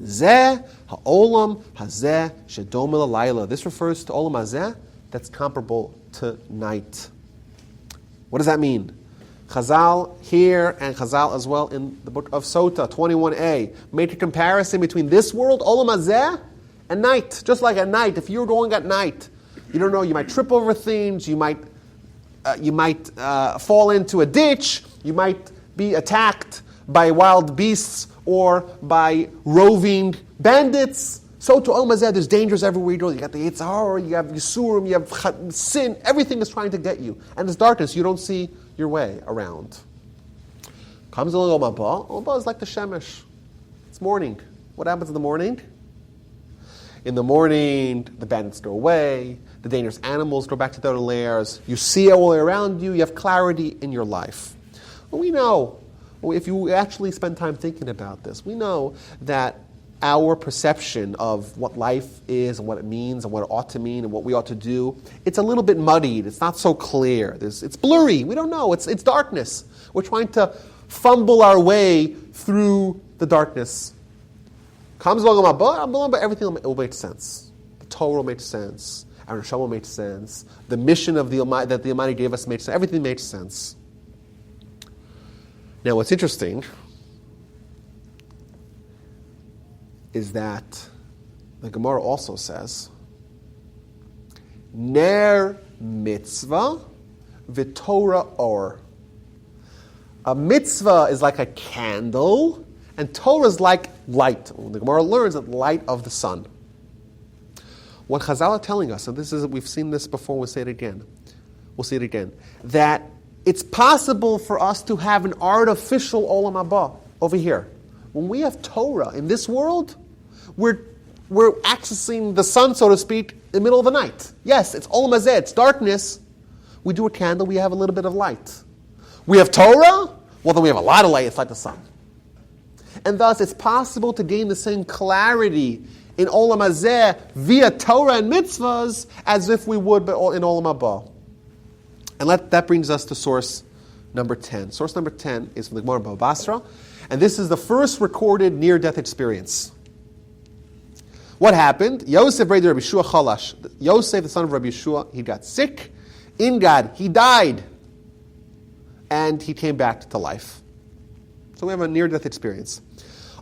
Zeh ha'olam hazeh shedom laila. This refers to olam hazeh that's comparable to night. What does that mean? Chazal here and Chazal as well in the book of Sota 21a make a comparison between this world, olam hazeh, and night. Just like at night, if you're going at night, you don't know, you might trip over things, you might fall into a ditch, you might be attacked by wild beasts or by roving bandits. So to Olam Hazeh, there's dangers everywhere you go. You got the Yetzer Hara, you have Yisurim, you have sin, everything is trying to get you. And there's darkness, you don't see your way around. Comes along Olam Haba. Olam Haba is like the Shemesh. It's morning. What happens in the morning? In the morning, the bandits go away, the dangerous animals go back to their lairs, you see all the way around you, you have clarity in your life. Well, we know, if you actually spend time thinking about this, we know that our perception of what life is and what it means and what it ought to mean and what we ought to do, it's a little bit muddied, it's not so clear, it's blurry, we don't know, it's darkness. We're trying to fumble our way through the darkness. Comes along Haba, everything will make sense. The Torah will make sense. Our Neshama will make sense. The mission of the Almighty, that the Almighty gave us makes sense. Everything makes sense. Now, what's interesting is that the Gemara also says, Ner mitzvah v'Torah or. A mitzvah is like a candle, and Torah is like light. The Gemara learns that light of the sun. What Chazal are telling us, and we've seen this before, we'll say it again, that it's possible for us to have an artificial Olam Haba over here. When we have Torah in this world, we're accessing the sun, so to speak, in the middle of the night. Yes, it's Olam Hazeh, it's darkness. We do a candle, we have a little bit of light. We have Torah, well then we have a lot of light, it's like the sun. And thus it's possible to gain the same clarity in Olam Hazeh via Torah and mitzvahs as if we would in Olam Haba. And that brings us to source number 10. Source number 10 is from the Gemara in Bava Basra, and this is the first recorded near-death experience. What happened? Yosef, Rabbi Yeshua Chalash. Yosef, the son of Rabbi Yeshua, he got sick. In God, he died. And he came back to life. So we have a near-death experience.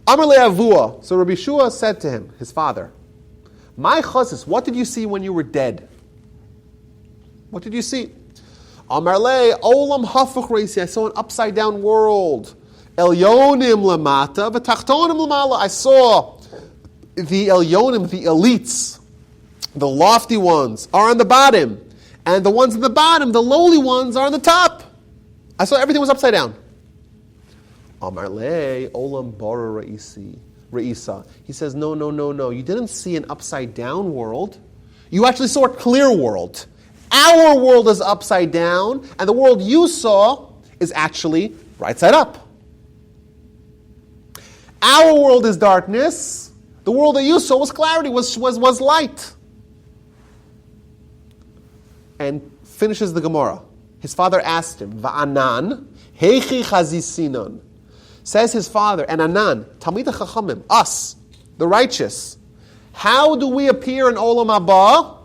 Amar le'avua. So Rabbi Yeshua said to him, his father, My chasis, what did you see when you were dead? What did you see? Amar le, olam hafuch reisi. I saw an upside-down world. Elyonim lamata, v'tachtonim lamala. I saw the elyonim, the elites, the lofty ones, are on the bottom. And the ones at the bottom, the lowly ones, are on the top. I saw everything was upside down. Amar le, olam bara reisa. He says, no. You didn't see an upside down world. You actually saw a clear world. Our world is upside down, and the world you saw is actually right side up. Our world is darkness. The world that you saw was clarity, was light. And finishes the Gemara. His father asked him, Va'anan, heichi chazisinon. Says his father, and Anan, Talmid HaChachamim, us, the righteous, how do we appear in Olam Haba?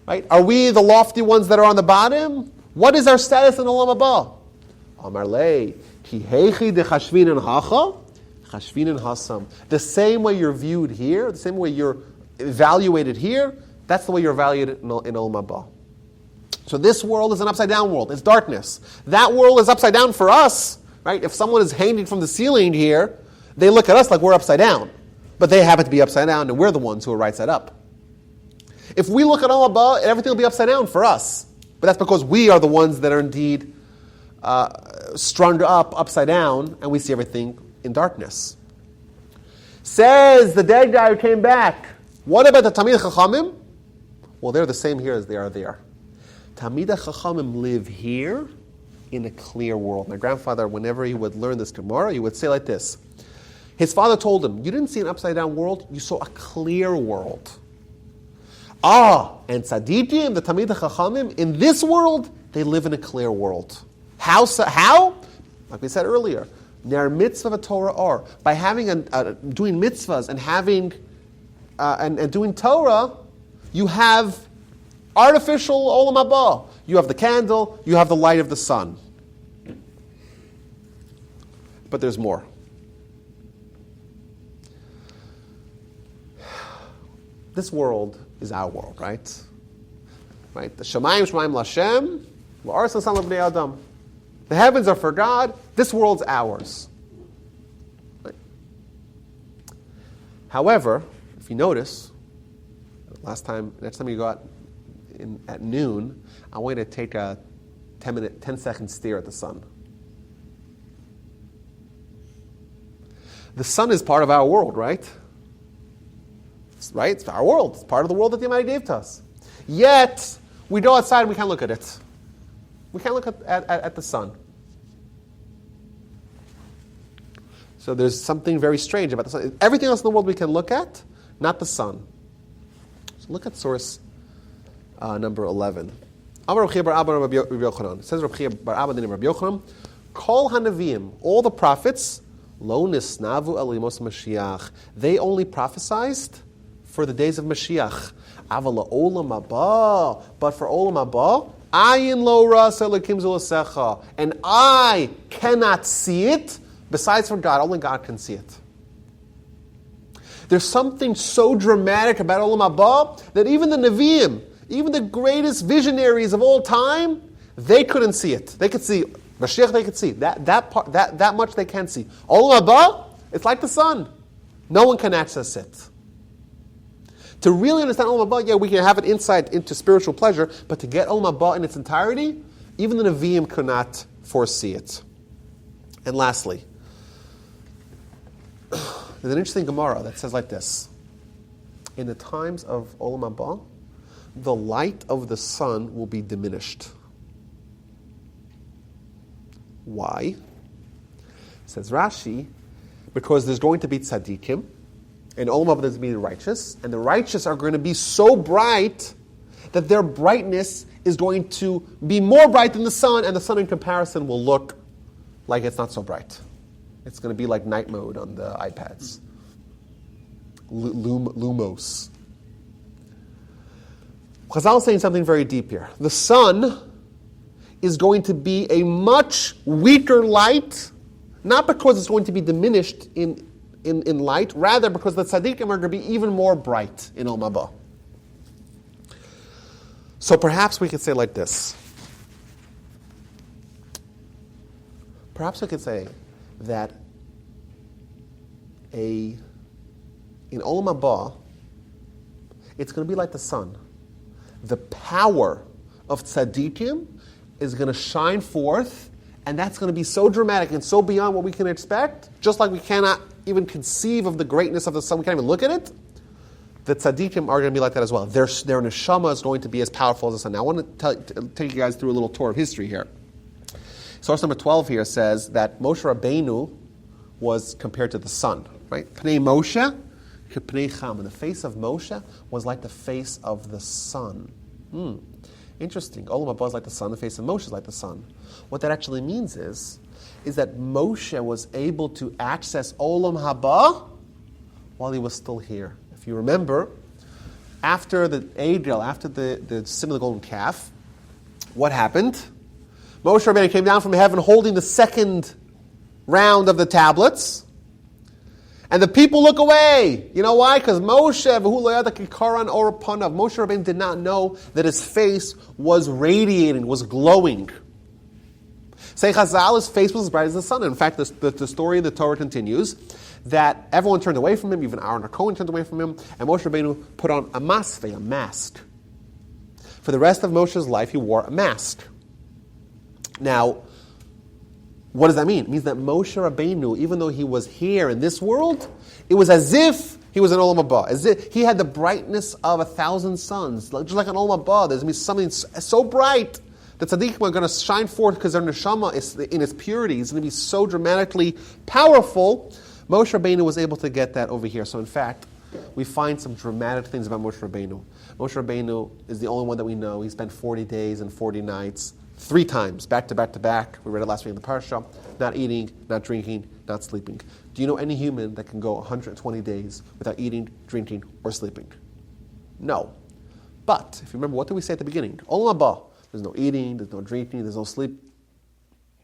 Right? Are we the lofty ones that are on the bottom? What is our status in Olam Haba? Amar lei, ki heichi de chashvinin hacha, chashvinin hasam. The same way you're viewed here, the same way you're evaluated here, that's the way you're evaluated in Olam Haba. So this world is an upside down world. It's darkness. That world is upside down for us. Right? If someone is hanging from the ceiling here, they look at us like we're upside down. But they happen to be upside down, and we're the ones who are right side up. If we look at Olam Haba, everything will be upside down for us. But that's because we are the ones that are indeed strung up, upside down, and we see everything in darkness. Says the dead guy who came back, what about the Talmidei Chachamim? Well, they're the same here as they are there. Talmidei Chachamim live here in a clear world. My grandfather, whenever he would learn this Gemara, he would say like this. His father told him, you didn't see an upside down world, you saw a clear world. And Tzadikim, the Talmidei Chachamim, in this world, they live in a clear world. How? Like we said earlier, Ner mitzvah Torah are. By having doing mitzvahs and having and doing Torah, you have artificial Olam Haba. You have the candle, you have the light of the sun. But there's more. This world is our world, right? Right? The Shemayim Lashem, V'aretz L'San L'Bnei Adam. The heavens are for God, this world's ours. Right? However, if you notice, next time you go out at noon, I want you to take a 10-second stare at the sun. The sun is part of our world, right? Right? It's our world. It's part of the world that the Almighty gave to us. Yet, we go outside and we can't look at it. We can't look at the sun. So there's something very strange about the sun. Everything else in the world we can look at, not the sun. So look at source number 11. It says Rabbi Bar Abba the name of Rabbi Yochanan, Kol Hanavim, all the prophets, Lo Nisnavu Elimos Mashiach, they only prophesied for the days of Mashiach. Avala Olam Haba, but for Olam Haba, Ayin Lo Rasa Elokim Zulasecha, and I cannot see it. Besides from God, only God can see it. There's something so dramatic about Olam Haba that even the Nevi'im, even the greatest visionaries of all time, they couldn't see it. They could see Mashiach. They could see that much. They can see. Olam Haba, it's like the sun. No one can access it. To really understand Olam Haba, we can have an insight into spiritual pleasure, but to get Olam Haba in its entirety, even the Nevi'im could not foresee it. And lastly, there's an interesting Gemara that says like this: in the times of Olam Haba, the light of the sun will be diminished. Why? Says Rashi, because there's going to be tzaddikim, and Olam Haba there's going to be the righteous, and the righteous are going to be so bright that their brightness is going to be more bright than the sun, and the sun in comparison will look like it's not so bright. It's going to be like night mode on the iPads. Lumos. Chazal is saying something very deep here. The sun is going to be a much weaker light, not because it's going to be diminished in light, rather because the tzaddikim are going to be even more bright in Olam Haba. So perhaps we could say like this. Perhaps we could say that in Olam Haba, it's going to be like the sun. The power of tzaddikim is going to shine forth, and that's going to be so dramatic and so beyond what we can expect, just like we cannot even conceive of the greatness of the sun, we can't even look at it. The tzaddikim are going to be like that as well. Their neshama is going to be as powerful as the sun. Now I want to take you guys through a little tour of history here. Source number 12 here says that Moshe Rabbeinu was compared to the sun, right? Pnei Moshe, Pnei Cham. And the face of Moshe was like the face of the sun. Interesting. Olam Haba is like the sun, the face of Moshe is like the sun. What that actually means is that Moshe was able to access Olam Haba while he was still here. If you remember, after the Egel, after the sin of the golden calf, what happened? Moshe Rabbeinu came down from heaven holding the second round of the tablets. And the people look away. You know why? Because Moshe Rabbeinu did not know that his face was radiating, was glowing. Say Chazal, his face was as bright as the sun. In fact, the story in the Torah continues that everyone turned away from him, even Aaron and Cohen turned away from him, and Moshe Rabbeinu put on a masveh, a mask. For the rest of Moshe's life, he wore a mask. Now, what does that mean? It means that Moshe Rabbeinu, even though he was here in this world, it was as if he was an Olam Haba, as if he had the brightness of 1,000 suns, just like an Olam Haba. There's going to be something so bright that tzaddikim are going to shine forth because their neshama is in its purity. It's going to be so dramatically powerful. Moshe Rabbeinu was able to get that over here. So in fact, we find some dramatic things about Moshe Rabbeinu. Moshe Rabbeinu is the only one that we know. He spent 40 days and 40 nights, 3 times, back to back to back. We read it last week in the Parsha. Not eating, not drinking, not sleeping. Do you know any human that can go 120 days without eating, drinking, or sleeping? No. But, if you remember, what did we say at the beginning? Olam Haba. There's no eating, there's no drinking, there's no sleep.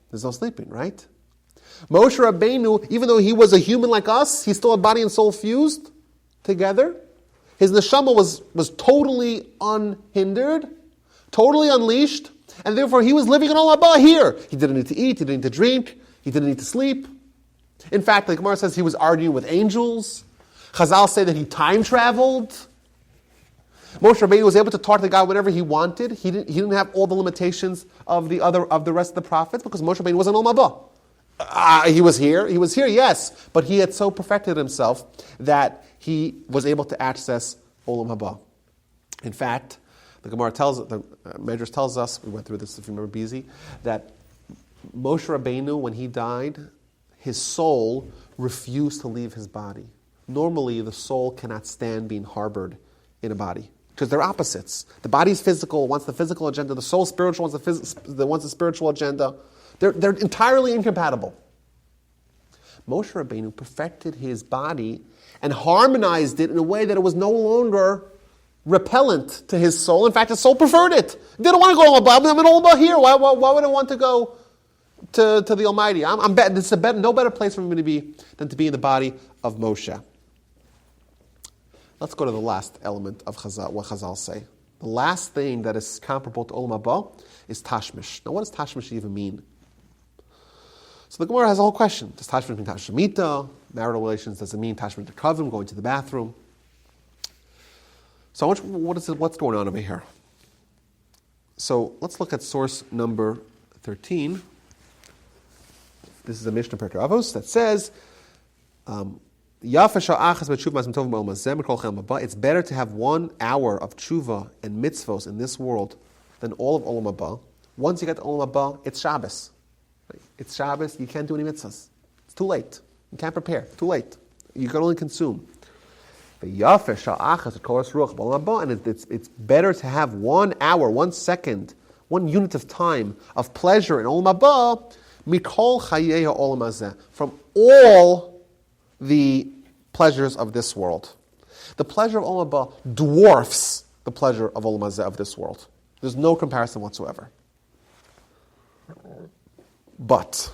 There's no sleeping, right? Moshe Rabbeinu, even though he was a human like us, he still had body and soul fused together. His neshama was totally unhindered, totally unleashed, and therefore he was living in Olam Haba here. He didn't need to eat, he didn't need to drink, he didn't need to sleep. In fact, the Gemara says he was arguing with angels. Chazal say that he time traveled. Moshe Rabbeinu was able to talk to God whenever he wanted. He didn't have all the limitations of the rest of the prophets because Moshe Rabbeinu was an Olam Haba. He was here, yes, but he had so perfected himself that he was able to access Olam Haba. In fact, the Gemara the Medrash tells us, we went through this if you remember Bizi, that Moshe Rabbeinu, when he died, his soul refused to leave his body. Normally, the soul cannot stand being harbored in a body because they're opposites. The body's physical, wants the physical agenda. The soul spiritual wants the spiritual agenda. They're entirely incompatible. Moshe Rabbeinu perfected his body and harmonized it in a way that it was no longer repellent to his soul. In fact, his soul preferred it. He didn't want to go above. I'm in Olam Haba here. Why would I want to go to the Almighty? This is no better place for me to be than to be in the body of Moshe. Let's go to the last element of what Chazal say. The last thing that is comparable to Olam Haba is tashmish. Now, what does tashmish even mean? So the Gemara has a whole question. Does tashmish mean tashmita? Marital relations, does it mean tashmit kavim, going to the bathroom? So what's going on over here? So let's look at source number 13. This is a Mishnah Perkei Avos that says, it's better to have 1 hour of tshuva and mitzvos in this world than all of Olam Haba. Once you get to Olam Haba, it's Shabbos. It's Shabbos, you can't do any mitzvahs. It's too late. You can't prepare. Too late. You can only consume. And it's better to have 1 hour, 1 second, 1 unit of time of pleasure in Olam Haba mikol chayei ha'olam hazeh, from all the pleasures of this world. The pleasure of Olam Haba dwarfs the pleasure of Olam hazeh of this world. There's no comparison whatsoever. But,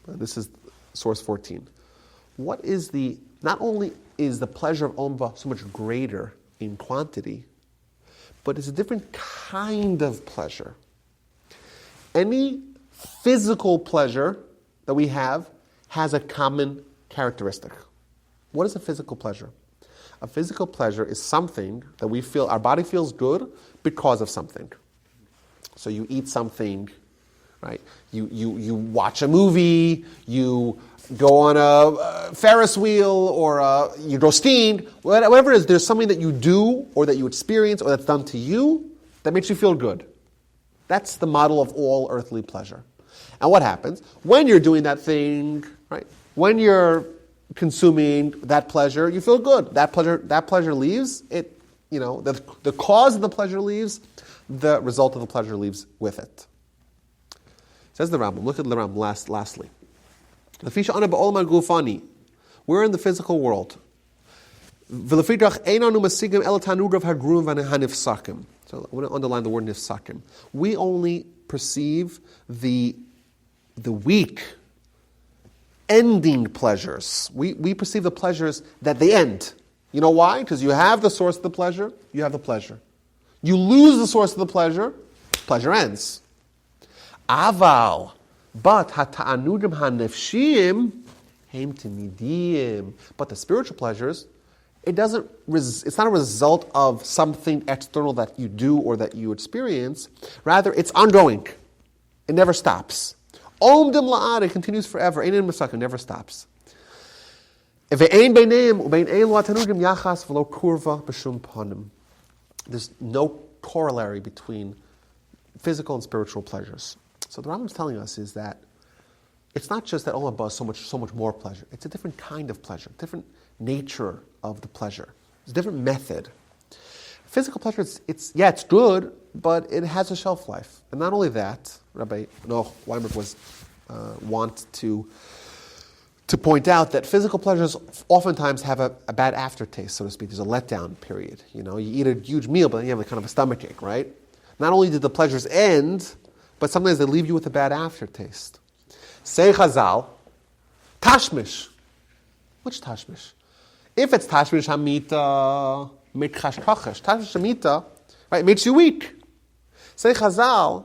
this is source 14. Not only is the pleasure of Olam Haba so much greater in quantity, but it's a different kind of pleasure. Any physical pleasure that we have has a common characteristic. What is a physical pleasure? A physical pleasure is something that we feel, our body feels good because of something. So you eat something, right? You watch a movie, you go on a Ferris wheel, or you go skiing, whatever it is, there's something that you do or that you experience or that's done to you that makes you feel good. That's the model of all earthly pleasure. And what happens? When you're doing that thing, right? When you're consuming that pleasure, you feel good. That pleasure leaves, the cause of the pleasure leaves, the result of the pleasure leaves with it. Says the Rambam. Look at the Rambam lastly. We're in the physical world. V'lefitrach einanu masigim el tanugav hagrum hanifsakim. So I want to underline the word nifsakim. We only perceive the weak, ending pleasures. We perceive the pleasures that they end. You know why? Because you have the source of the pleasure, you have the pleasure. You lose the source of the pleasure ends. Aval, but hata'anudim hanefshim heim timidim. But the spiritual pleasures, it's not a result of something external that you do or that you experience. Rather, it's ongoing. It never stops. Omdim la'ad, it continues forever. Einin masakim, never stops. There's no corollary between physical and spiritual pleasures. So the Rambam is telling us is that it's not just that Olam Haba is so much more pleasure. It's a different kind of pleasure, different nature of the pleasure. It's a different method. Physical pleasure, it's good, but it has a shelf life. And not only that, Rabbi Noach Weinberg was want to point out that physical pleasures oftentimes have a bad aftertaste, so to speak. There's a letdown period. You eat a huge meal, but then you have a kind of a stomachache, right? Not only did the pleasures end, but sometimes they leave you with a bad aftertaste. Say Chazal, tashmish. Which tashmish? If it's tashmish hamita, mitchash kachash. Tashmish hamita, right, it makes you weak. Say Chazal,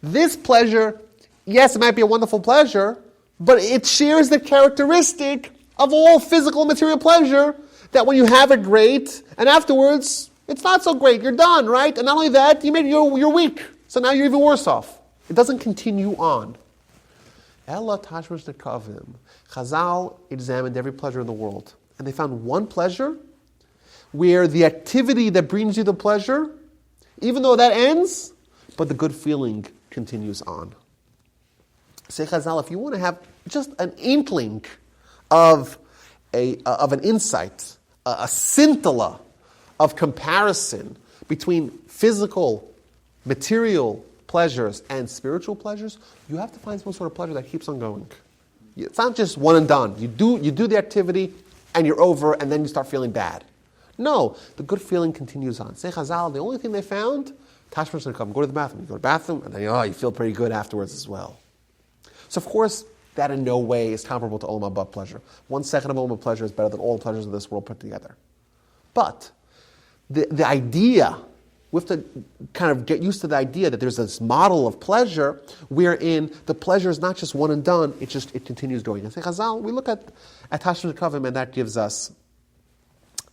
this pleasure, yes, it might be a wonderful pleasure, but it shares the characteristic of all physical and material pleasure that when you have it great, and afterwards, it's not so great. You're done, right? And not only that, you're weak. So now you're even worse off. It doesn't continue on. Ella tashmish nekavim. Chazal examined every pleasure in the world, and they found one pleasure where the activity that brings you the pleasure, even though that ends, but the good feeling continues on. Say Chazal, if you want to have just an inkling of an insight, a scintilla of comparison between physical, material pleasures and spiritual pleasures, you have to find some sort of pleasure that keeps on going. It's not just one and done. You do the activity and you're over and then you start feeling bad. No, the good feeling continues on. Say Chazal, the only thing they found, tashmish nekavim, go to the bathroom. You go to the bathroom and then you feel pretty good afterwards as well. So of course, that in no way is comparable to Olam Haba pleasure. 1 second of Olam Haba pleasure is better than all the pleasures of this world put together. But the idea, we have to kind of get used to the idea that there's this model of pleasure wherein the pleasure is not just one and done, it continues going. And say Chazal, we look at Tashmish Kavim, and that gives us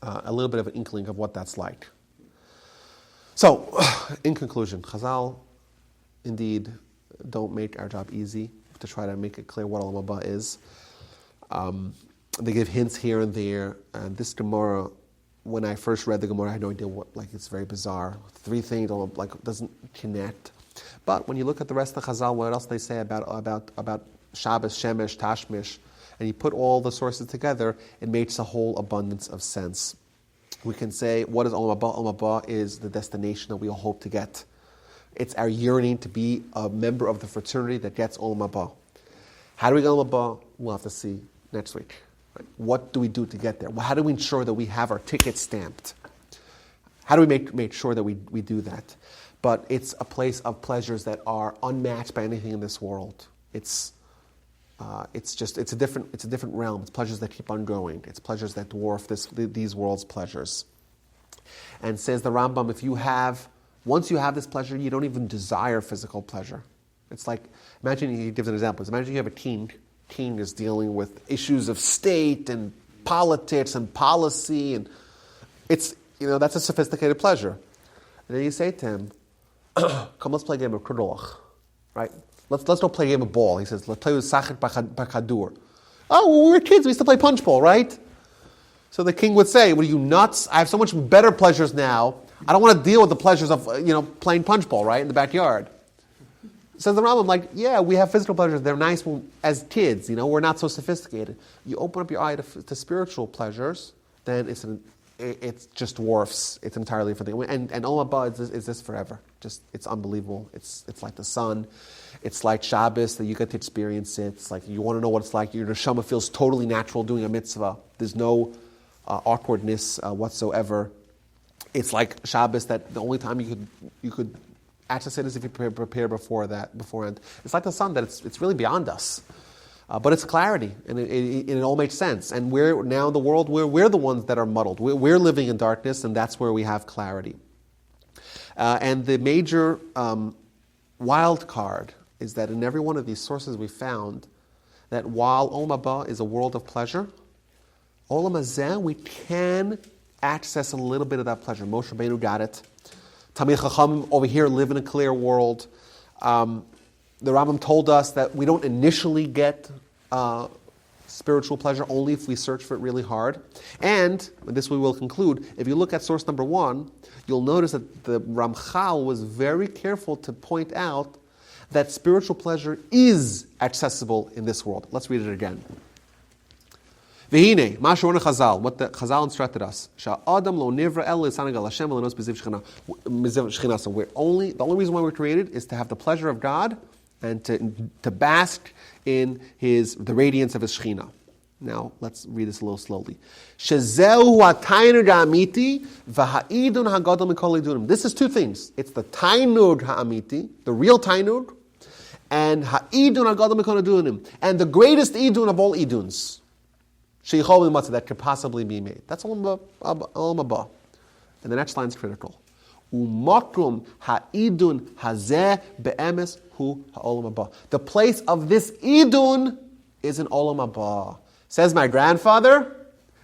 a little bit of an inkling of what that's like. So, in conclusion, Chazal indeed don't make our job easy to try to make it clear what Olam Haba is. They give hints here and there. And this Gemara, when I first read the Gemara, I had no idea what, it's very bizarre. 3 things, doesn't connect. But when you look at the rest of the Chazal, what else they say about Shabbos, Shemesh, Tashmish, and you put all the sources together, it makes a whole abundance of sense. We can say, what is Olam Haba? Olam Haba is the destination that we all hope to get. It's our yearning to be a member of the fraternity that gets Olam Haba. How do we get Olam Haba? We'll have to see next week. Right? What do we do to get there? How do we ensure that we have our ticket stamped? How do we make sure that we do that? But it's a place of pleasures that are unmatched by anything in this world. It's a different realm. It's pleasures that keep on going. It's pleasures that dwarf these world's pleasures. And says the Rambam, once you have this pleasure, you don't even desire physical pleasure. It's like, imagine, he gives an example. Imagine you have a king. King is dealing with issues of state and politics and policy, and it's, that's a sophisticated pleasure. And then you say to him, come, let's play a game of kudolach, right? Let's go play a game of ball. He says, let's play with sachet b'kadur. Oh, when we were kids, we used to play punch ball, right? So the king would say, what are you, nuts? I have so much better pleasures now. I don't want to deal with the pleasures of, playing punch ball, right, in the backyard. Says the Rambam, yeah, we have physical pleasures. They're nice as kids, we're not so sophisticated. You open up your eye to spiritual pleasures, then it just dwarfs. It's an entirely different thing. And Olam Haba is this forever. It's unbelievable. It's like the sun. It's like Shabbos that you get to experience it. It's like you want to know what it's like. Your neshama feels totally natural doing a mitzvah. There's no awkwardness whatsoever. It's like Shabbos, that the only time you could access it is if you prepare beforehand. It's like the sun, that it's really beyond us. But it's clarity, and it all makes sense. And we're now in the world where we're the ones that are muddled. We're living in darkness, and that's where we have clarity. And the major wild card is that in every one of these sources we found that while Olam Haba is a world of pleasure, Olam Hazeh, we can access a little bit of that pleasure. Moshe Rabbeinu got it. Talmid Chachamim over here live in a clear world. The Rambam told us that we don't initially get spiritual pleasure only if we search for it really hard. And this we will conclude. If you look at source number 1, you'll notice that the Ramchal was very careful to point out that spiritual pleasure is accessible in this world. Let's read it again. V'hine, ma she'orna Chazal, what the Chazal instructed us. Sha'adam lo nivra el l'sanag al Hashem v'lenos b'ziv shechina. So the only reason why we're created is to have the pleasure of God and to bask in the radiance of His Shechina. Now, let's read this a little slowly. Shezehu ha'tainug ha'amiti v'ha'idun ha'gadol mikol idunim. This is two things. It's the tainug ha'amiti, the real tainug, and ha'idun ha'gadol mikol idunim, and the greatest idun of all iduns that could possibly be made. That's Olam Haba. And the next line is critical. Umakrum ha'idun hazeh be'emes hu ha'olam haba. The place of this idun is in Olam Haba. Says my grandfather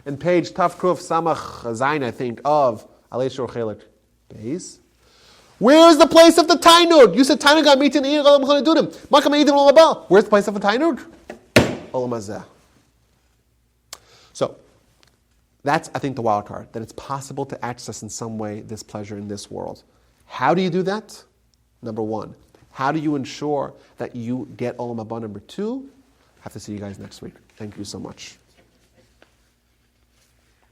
in page Tafkruf Samach Zayin, I think, of Alei Shor Chelik Beis. Where is the place of the Tainug? You said Tainug Amiti and Iyag Olam Chanedunim. Makam Eidim Olam Haba. Where's the place of the Tainug? Olam Hazeh. So, that's, I think, the wild card, that it's possible to access in some way this pleasure in this world. How do you do that? Number 1. How do you ensure that you get Olam Haba? Number 2, I have to see you guys next week. Thank you so much.